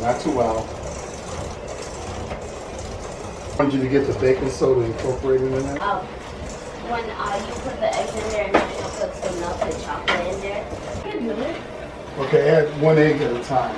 not too wild. I want you to get the baking soda incorporated in there. Oh, when you put the eggs in there and then you'll put some melted chocolate in there. You can do it. Okay, add 1 egg at a time.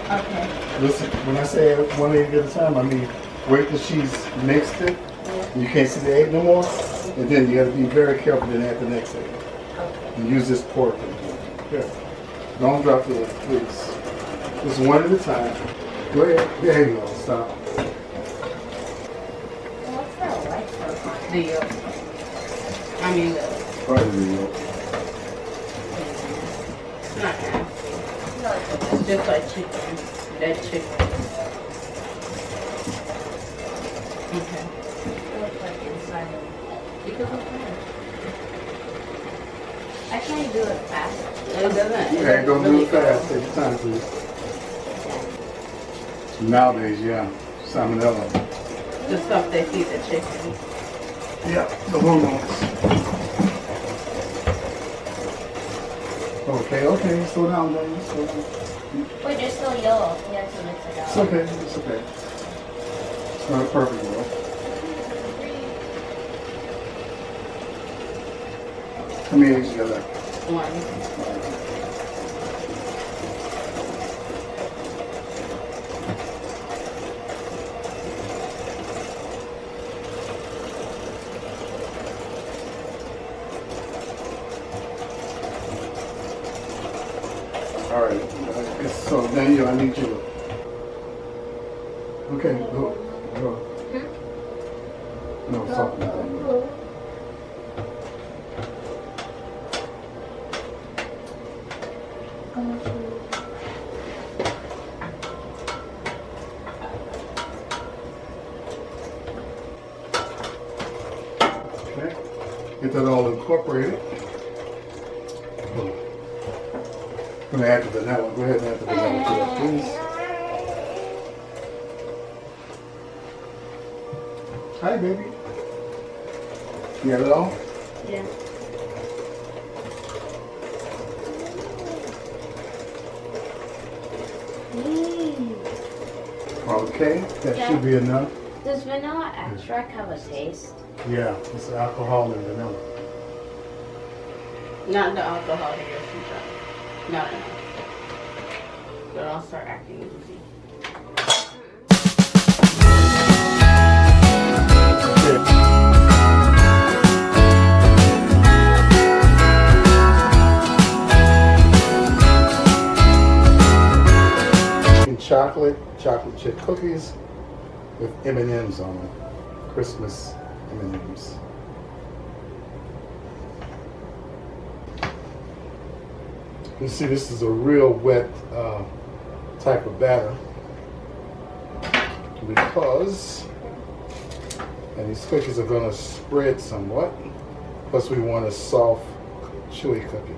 Okay. Listen, when I say add 1 egg at a time, I mean wait till she's mixed it. You can't see the egg no more. And then you got to be very careful to add the next egg. Okay. And use this pork. Here. Don't drop the egg, please. Just 1 at a time. Go ahead. There you go. Stop. What's that white part? The yolk. I mean the... Part of the yolk. Not nasty. It's just like chicken. Dead chicken. Okay. It looks like inside of it. You can look fast. I can't do it fast. It doesn't. Okay, don't do it fast. Take your time, please. Nowadays, yeah. Salmonella. The stuff they feed the chicken. Yeah, the hormones. Okay, slow down, baby. Slow down. Wait, there's still yellow. You have to mix it out. It's okay, it's okay. It's not perfect, though. How many eggs you got left? 1. All right. So Daniel, I need you to. Okay, go. No, talk about Daniel. Okay. Get that all incorporated. I'm going to add the vanilla. Go ahead and add the vanilla to it, please. Hi, baby. You got it all? Yeah. Okay, that should be enough. Does vanilla extract have a taste? Yeah, it's alcohol and vanilla. Not the alcohol that you're trying. Not enough. But I'll start acting easy. Chocolate chip cookies with M&Ms on them. Christmas M&Ms. You see, this is a real wet type of batter because, and these cookies are going to spread somewhat. Plus, we want a soft, chewy cookie.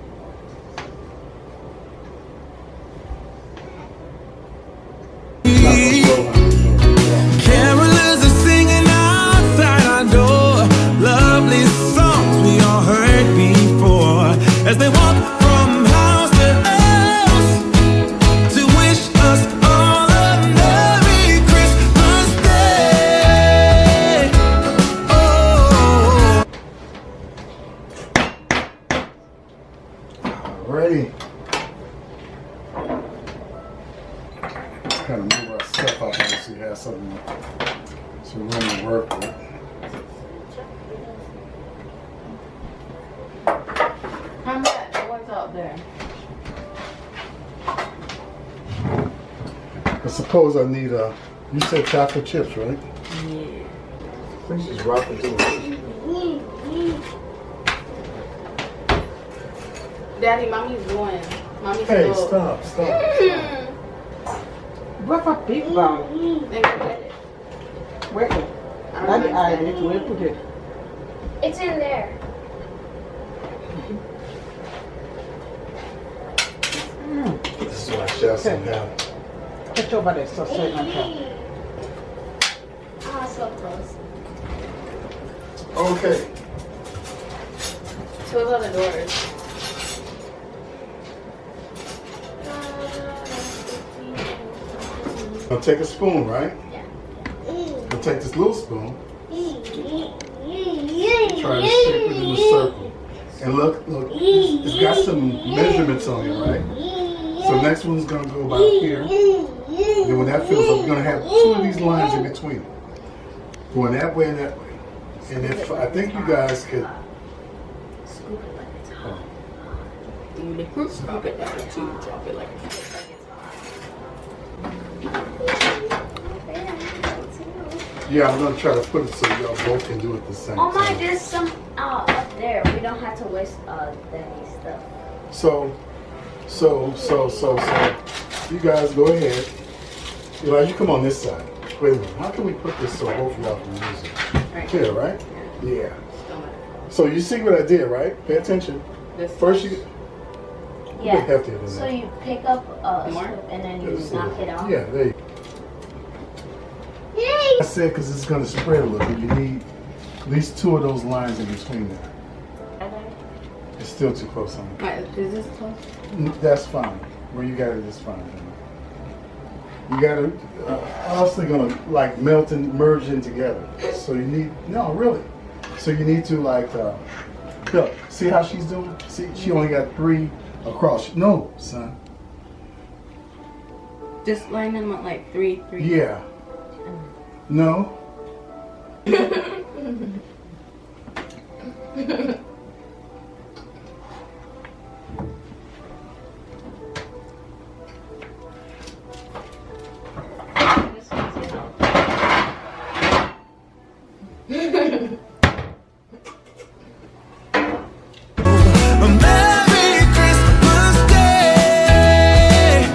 Carolers are singing outside our door, lovely songs we all heard before, as they walk from house to house to wish us all a Merry Christmas Day. Oh. Alrighty. Kind of move our stuff up here so you have something to really work with. Come back. What's out there? I suppose I need you said chocolate chips, right? Yeah. I think she's rocking to it. Daddy, mommy's doing. Mommy's Hey, still. stop. What for big bone? Then go get it. Where? I need to put it. It's in there. This is my chef now. Put over there, so straight on top. Ah, so close. Okay. Close all the doors. Now take a spoon, right? Yeah. Now take this little spoon. Try to shape it in a circle. And look, it's got some measurements on it, right? So next one's gonna go about here. And then when that fills up, we're gonna have 2 of these lines in between. Going that way and that way. And if I think you guys could. Scoop it like it's hot. Drop it down too. Drop it like it's Yeah, I'm gonna try to put it so y'all both can do it at the same Oh my, time. there's some up there. We don't have to waste that stuff. So, you guys go ahead. Elijah, you come on this side. Wait a minute, how can we put this so both of y'all can use it? Right. Here, right? Yeah. Still So you see what I did, right? Pay attention. this First you, Yeah. heftier than So that. you pick up a More? scoop and then Yeah, you just a knock little. it off. Yeah, there you go. I said because it's going to spread a little bit. You need at least 2 of those lines in between there. It's still too close on Wait, is this close? it. That's fine. Where you got it is fine. You got it. Obviously going to like melt and merge in together. So you need, no, really. So you need to like, look, see how she's doing? See, she only got 3 across. No, son. Just line them up like 3. Yeah. No. A Merry Christmas Day.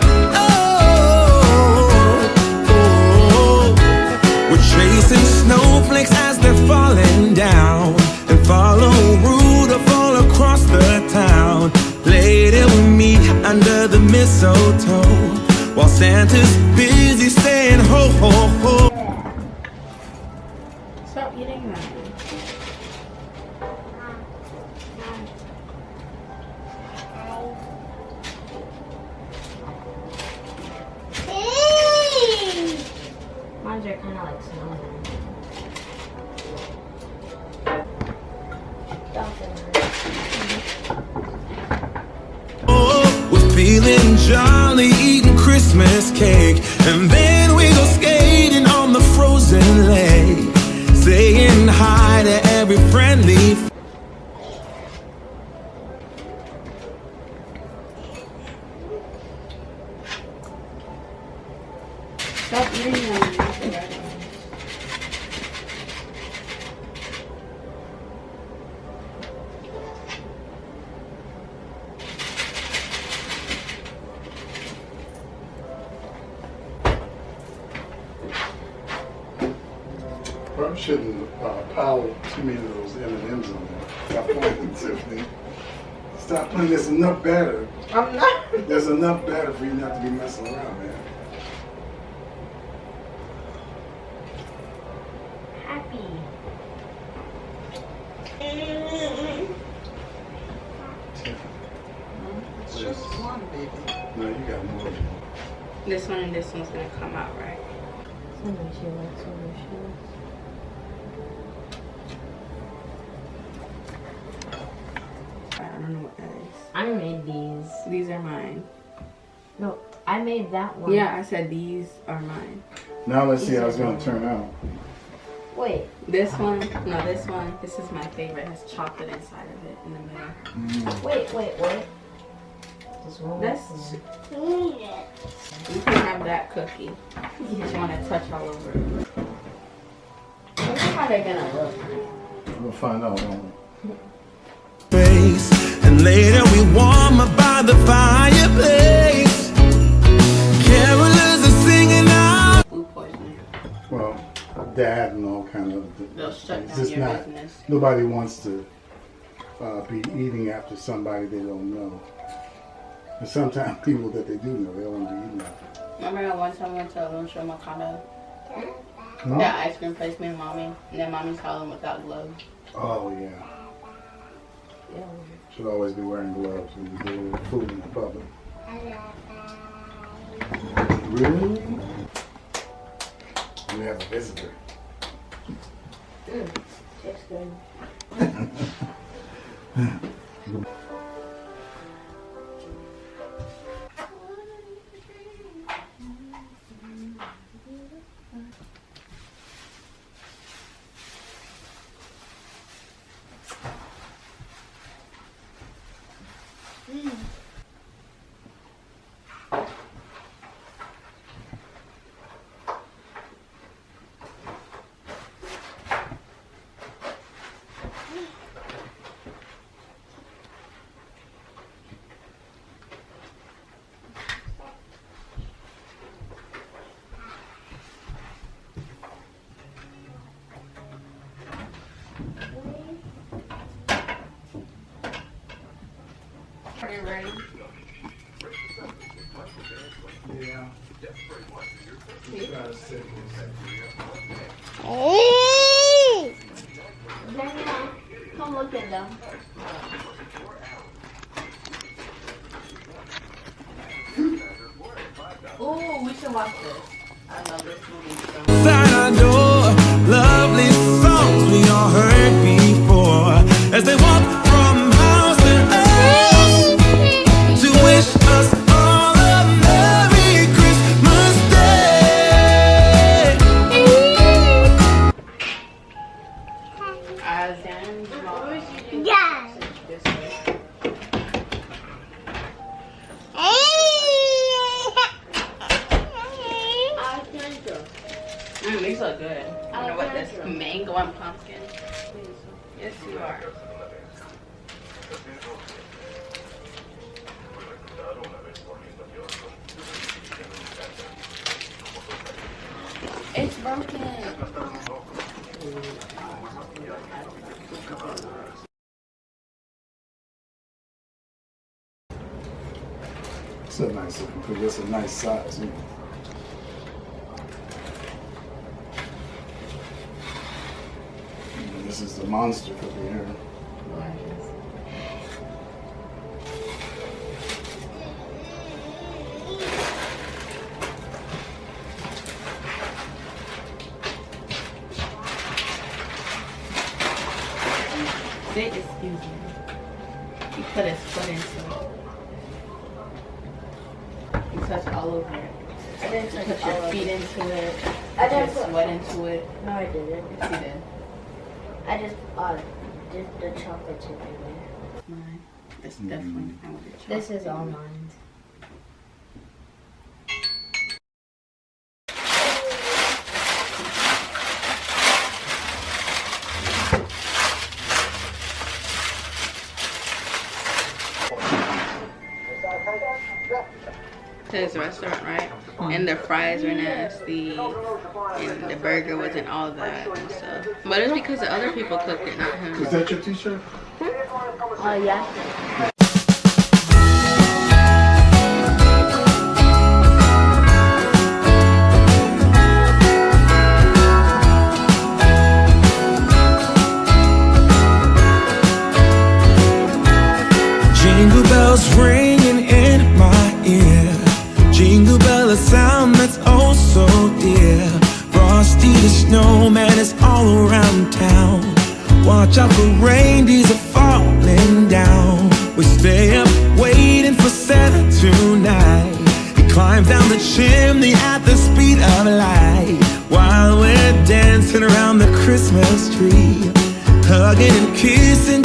We're chasing snowflakes as they're falling down, and follow Rudolph all across the town. Later we meet under the mistletoe, while Santa's busy saying ho ho ho. Stop eating that. Mine are kind of like snowman. We're feeling jolly, eating Christmas cake, and then we go skating on the frozen lake, saying hi to every friendly. Stop eating them. Probably shouldn't pile too many of those M&Ms on there. Stop playing, Tiffany. Stop playing. There's enough batter. I'm not. There's enough batter for you not to be messing around, man. Happy. It's just one, baby. No, you got more. This one and this one's gonna come out right. I don't know what that is. I made these. These are mine. No, I made that one. Yeah, I said these are mine. Now let's see how it's going to turn out. Wait. This one, no, this one. This is my favorite. It has chocolate inside of it in the middle. Wait. This one. That's. You can have that cookie. You just want to touch all over it. I wonder how they're gonna look. We'll find out, won't we? Face, and later we warm up by the fireplace. Carolers are singing out. Food poisoning. Well, dad and all kind of. They'll shut It's down just your not. business. Nobody wants to be eating after somebody they don't know. And sometimes people that they do know, they don't want to be eating after. Remember that one time we went to Alonso Mercado? Hmm? That ice cream place, me and mommy. And then mommy saw them without gloves. Oh, yeah. Should always be wearing gloves when you do food in the public. Really? we have a visitor. Tastes good. Are you ready? Yeah. Daniel, come look at them. Ooh, we should watch this. I love this movie so much. That I adore, lovely songs we all heard before, as they walk from house to house to wish us all a Merry Christmas Day. Zen, Yeah. this way. These look good. I don't know what this mango and pumpkin. Yes, you are. It's broken. It's a nice looking cookie. It's a nice size. And this is the monster cookie here. Say excuse me. He put his foot into it. You touch all over it. I didn't Put touch your all of feet it. into it. I Put your didn't put- sweat into it. No, I didn't. Yes, you did. I just did the chocolate chip in there. Mine. This definitely. I want the This is all chocolate. mine. His restaurant, right? And the fries were nasty, and the burger wasn't all that and stuff. But it's because the other people cooked it, not him. Is that your t-shirt? Oh, yeah. Jingle bells ringing in my ear. Jingle bell, a sound that's oh so dear. Frosty the snowman is all around town. Watch out for reindeers are falling down. We stay up waiting for Santa tonight. He climbs down the chimney at the speed of light, while we're dancing around the Christmas tree, hugging and kissing